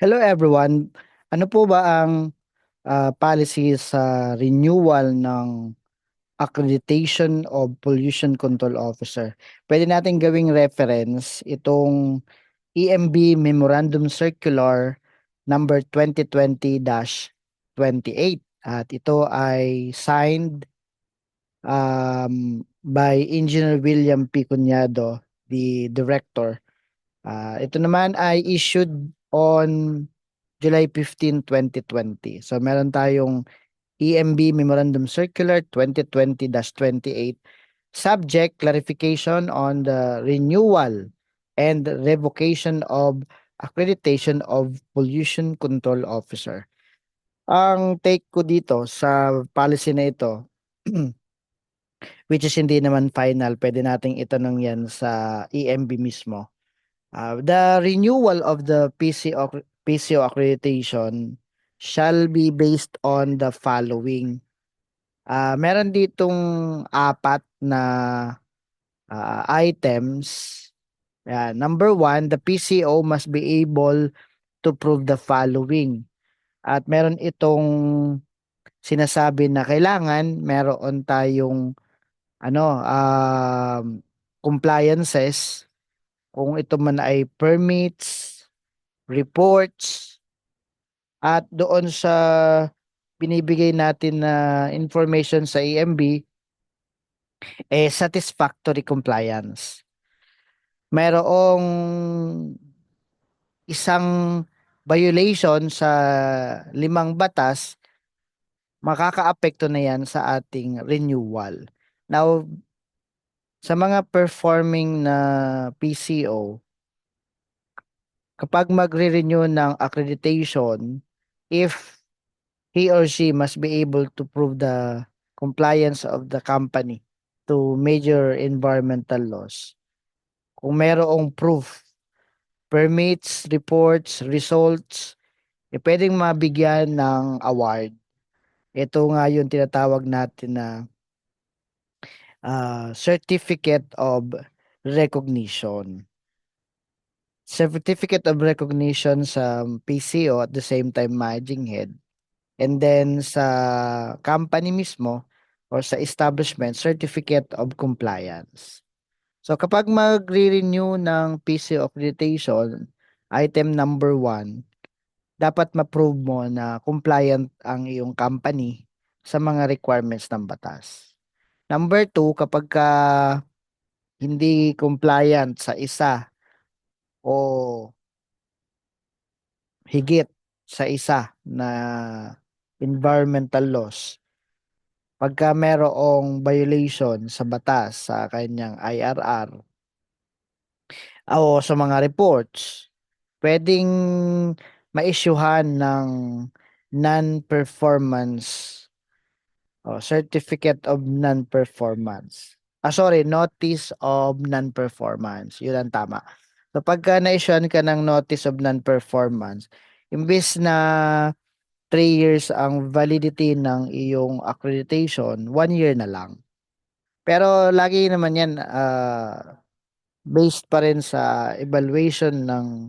Hello everyone. Ano po ba ang policy sa renewal ng accreditation of Pollution Control Officer? Pwede natin gawing reference itong EMB Memorandum Circular number 2020-28 at ito ay signed by Engineer William P. Cunyado, the director. Ito naman ay issued on July 15, 2020. So meron tayong EMB Memorandum Circular 2020-28, subject clarification on the renewal and revocation of accreditation of Pollution Control Officer. Ang take ko dito sa policy na ito, which is hindi naman final, pwede nating itanong yan sa EMB mismo. The renewal of the PCO accreditation shall be based on the following. Meron ditong apat na items. Number one, the PCO must be able to prove the following. At meron itong sinasabi na kailangan meron tayong compliances, kung ito man ay permits, reports, at doon sa binibigay natin na information sa EMB, satisfactory compliance. Mayroong isang violation sa limang batas, makakaapekto na yan sa ating renewal. Now, sa mga performing na PCO, kapag magre-renew ng accreditation, if he or she must be able to prove the compliance of the company to major environmental laws. Kung merong proof, permits, reports, results, pwedeng mabigyan ng award. Ito nga yung tinatawag natin na certificate of recognition. Certificate of recognition sa PCO at the same time managing head. And then sa company mismo or sa establishment, certificate of compliance. So kapag magre-renew ng PCO accreditation, item number one, dapat ma-prove mo na compliant ang iyong company sa mga requirements ng batas. Number two, kapag ka hindi compliant sa isa o higit sa isa na environmental laws, pagka merong violation sa batas sa kanyang IRR o sa mga reports, pwedeng ma-issuehan ng non-performance o certificate of non-performance. Sorry, notice of non-performance. Yun ang tama. So pagka na-issuehan ka ng notice of non-performance, imbis na 3 years ang validity ng iyong accreditation, 1 year na lang. Pero lagi naman yan based pa rin sa evaluation ng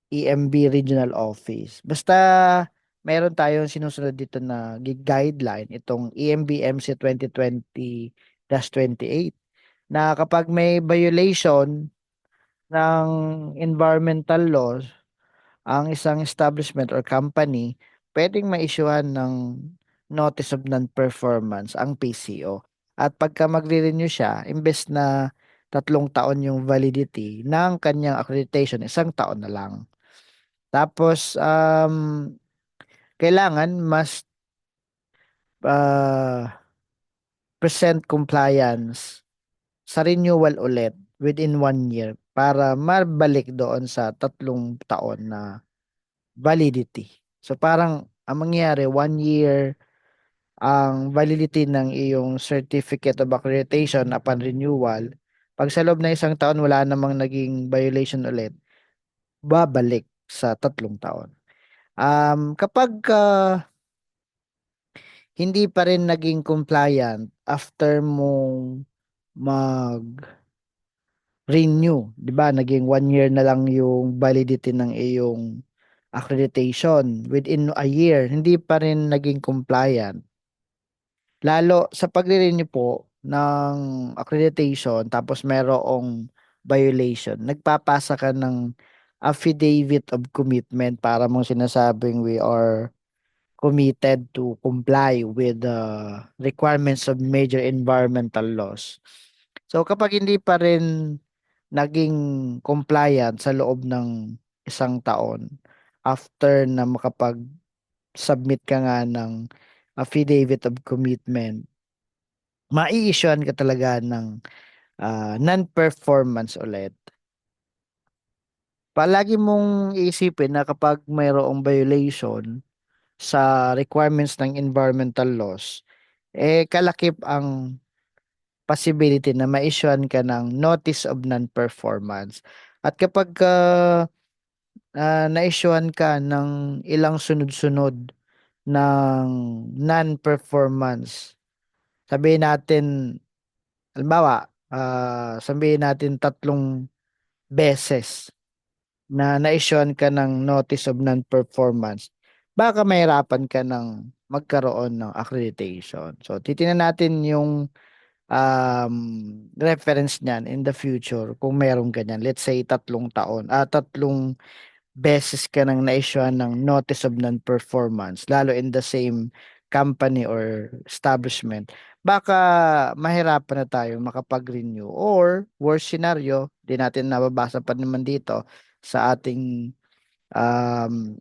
EMB Regional Office. Basta meron tayong sinusunod dito na guideline, itong EMB MC 2020-28, na kapag may violation ng environmental laws, ang isang establishment or company, pwedeng ma-issuehan ng notice of non-performance ang PCO. At pagka magre-renew siya, imbes na 3 taon yung validity ng kanyang accreditation, 1 taon na lang. Tapos, kailangan mas uh, present compliance sa renewal ulit within 1 year para mabalik doon sa 3 taon na validity. So parang ang mangyayari, 1 year ang validity ng iyong certificate of accreditation upon renewal. Pag sa loob ng 1 taon wala namang naging violation ulit, babalik sa 3 taon. Kapag hindi pa rin naging compliant after mong mag-renew, 'di ba? Naging 1 year na lang yung validity ng iyong accreditation within a year, hindi pa rin naging compliant. Lalo sa pagre-renew po ng accreditation tapos merong violation, nagpapasa ka ng affidavit of commitment para mong sinasabing we are committed to comply with the requirements of major environmental laws. So kapag hindi pa rin naging compliant sa loob ng isang taon after na makapag-submit ka nga ng affidavit of commitment, mai-issuean ka talaga ng non-performance ulit. Palagi mong iisipin na kapag mayroong violation sa requirements ng environmental laws, kalakip ang possibility na ma-issuean ka ng notice of non-performance. At kapag na-issuean ka ng ilang sunod-sunod ng non-performance, sabihin natin, halimbawa, sabihin natin 3 beses na na-issuean ka ng notice of non-performance, baka mahirapan ka ng magkaroon ng accreditation. So, titingnan natin yung reference niyan in the future kung meron ganyan. Let's say 3 taon, 3 beses ka nang na-issuean ng notice of non-performance, lalo in the same company or establishment. Baka mahirapan na tayo makapag-renew or worst scenario, di natin nababasa pa naman dito sa ating um,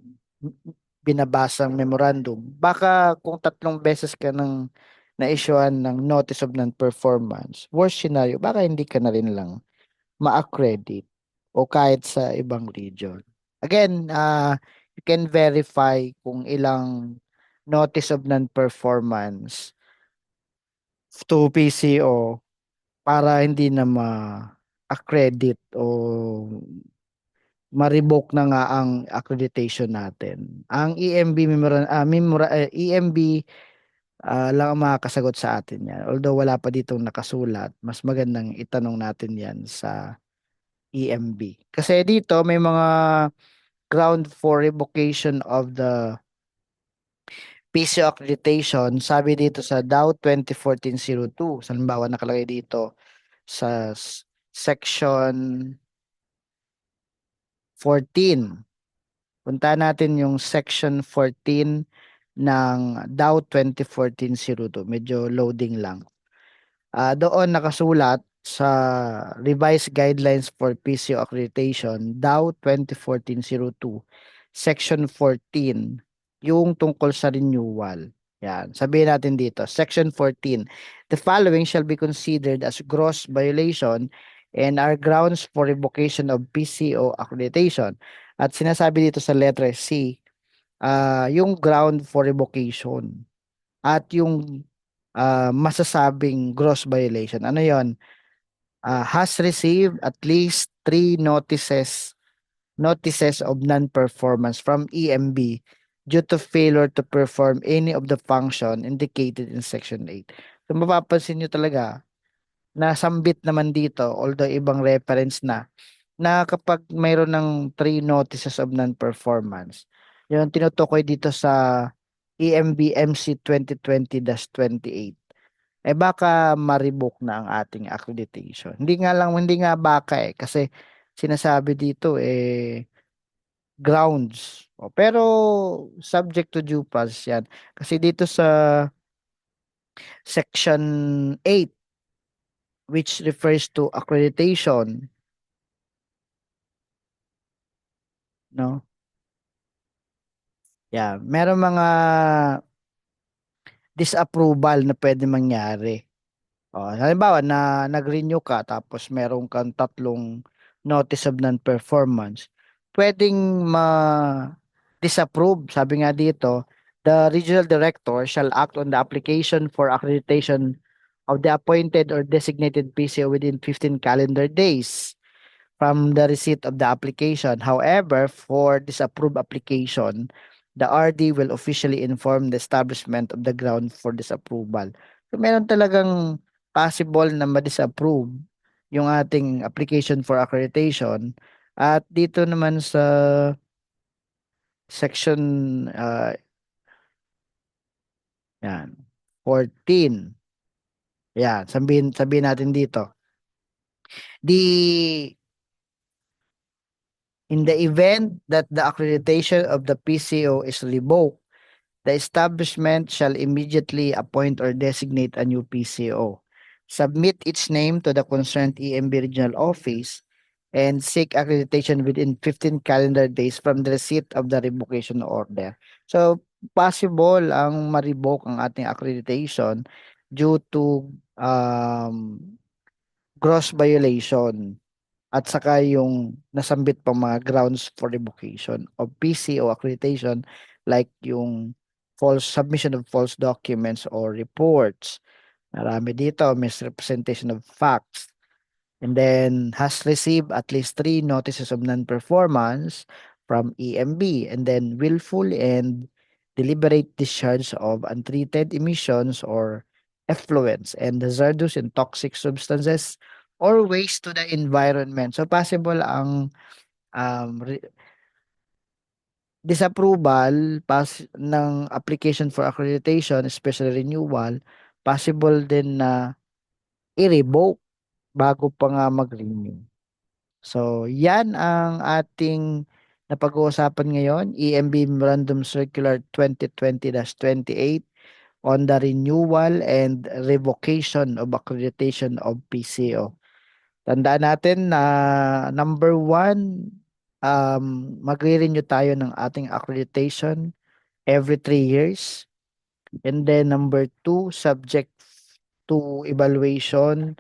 binabasang memorandum. Baka kung 3 beses ka nang na-issuean ng notice of non-performance, worst scenario, baka hindi ka na rin lang ma-accredit o kahit sa ibang region. Again, you can verify kung ilang notice of non-performance to PCO para hindi na ma-accredit o ma-revoke na nga ang accreditation natin. Ang EMB lang ang makakasagot sa atin yan. Although wala pa ditong nakasulat, mas magandang itanong natin yan sa EMB. Kasi dito may mga ground for revocation of the PCO accreditation. Sabi dito sa DAO 2014-02, sa halimbawa nakalagay dito sa section 14. Punta natin yung section 14 ng DAO 2014-02. Medyo loading lang. Doon nakasulat sa Revised Guidelines for PCO Accreditation, DAO 2014-02, Section 14, yung tungkol sa renewal. Yan. Sabihin natin dito, Section 14, the following shall be considered as gross violation and are grounds for revocation of PCO accreditation. At sinasabi dito sa letter C, yung ground for revocation at yung masasabing gross violation. Ano yon? Has received at least 3 notices of non-performance from EMB due to failure to perform any of the function indicated in Section 8. So mapapansin nyo talaga, nasambit naman dito, although ibang reference na kapag mayroon ng 3 notices of non-performance, yung tinutukoy dito sa EMB MC 2020-28, baka ma-revoke na ang ating accreditation. Hindi nga baka kasi sinasabi dito grounds. Pero subject to due process yan. Kasi dito sa section 8, which refers to accreditation, no? Yeah, meron mga disapproval na pwede mangyari. Halimbawa na nag-renew ka tapos meron kang 3 notice of non-performance, pwedeng disapprove. Sabi nga dito, the regional director shall act on the application for accreditation of the appointed or designated PCO within 15 calendar days from the receipt of the application. However, for disapproved application, the RD will officially inform the establishment of the ground for disapproval. So, meron talagang possible na ma-disapprove yung ating application for accreditation. At dito naman sa section yan 14. Yan, sabihin natin dito. The In the event that the accreditation of the PCO is revoked, the establishment shall immediately appoint or designate a new PCO, submit its name to the concerned EMB regional office, and seek accreditation within 15 calendar days from the receipt of the revocation order. So, possible ang ma-revoke ang ating accreditation due to gross violation at saka yung nasambit pang mga grounds for revocation of PCO accreditation like yung false submission of false documents or reports. Marami dito, misrepresentation of facts. And then has received at least 3 notices of non-performance from EMB, and then willful and deliberate discharge of untreated emissions or effluents and hazardous and toxic substances or waste to the environment. So possible ang disapproval ng application for accreditation, especially renewal, possible din na i-revoke bago pa nga mag-renew. So, yan ang ating napag-uusapan ngayon, EMB Memorandum Circular 2020-28 on the renewal and revocation of accreditation of PCO. Tandaan natin na number one, magre-renew tayo ng ating accreditation every 3 years. And then number two, subject to evaluation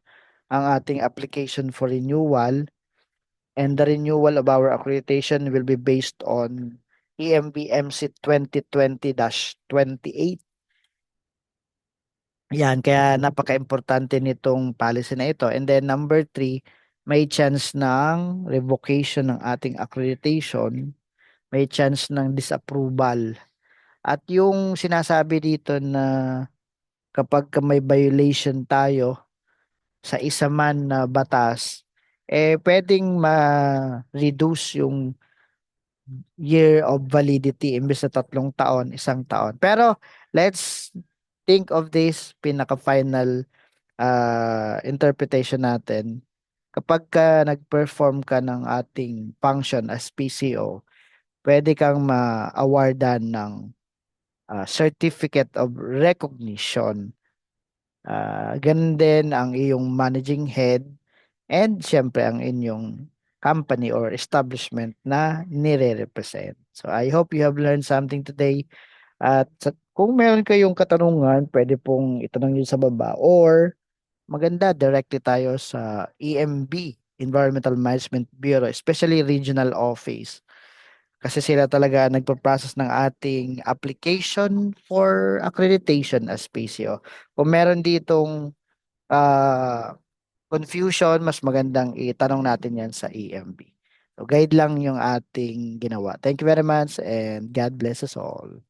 ang ating application for renewal. And the renewal of our accreditation will be based on EMB MC 2020-28. Yan, kaya napaka-importante nitong policy na ito. And then number three, may chance ng revocation ng ating accreditation, may chance ng disapproval. At yung sinasabi dito na kapag may violation tayo sa isa man na batas, pwedeng ma-reduce yung year of validity imbes na 3 taon, 1 taon. Pero let's think of this pinaka-final interpretation natin. Kapag ka nag-perform ka ng ating function as PCO, pwede kang ma-awardan ng certificate of recognition. Ganun din ang iyong managing head and syempre ang inyong company or establishment na nire-represent. So I hope you have learned something today. At kung meron kayong katanungan, pwede pong itanong nyo sa baba or maganda directly tayo sa EMB, Environmental Management Bureau, especially regional office. Kasi sila talaga nagpo-process ng ating application for accreditation as PCO. Kung meron ditong confusion, mas magandang itanong natin yan sa EMB. So guide lang yung ating ginawa. Thank you very much and God bless us all.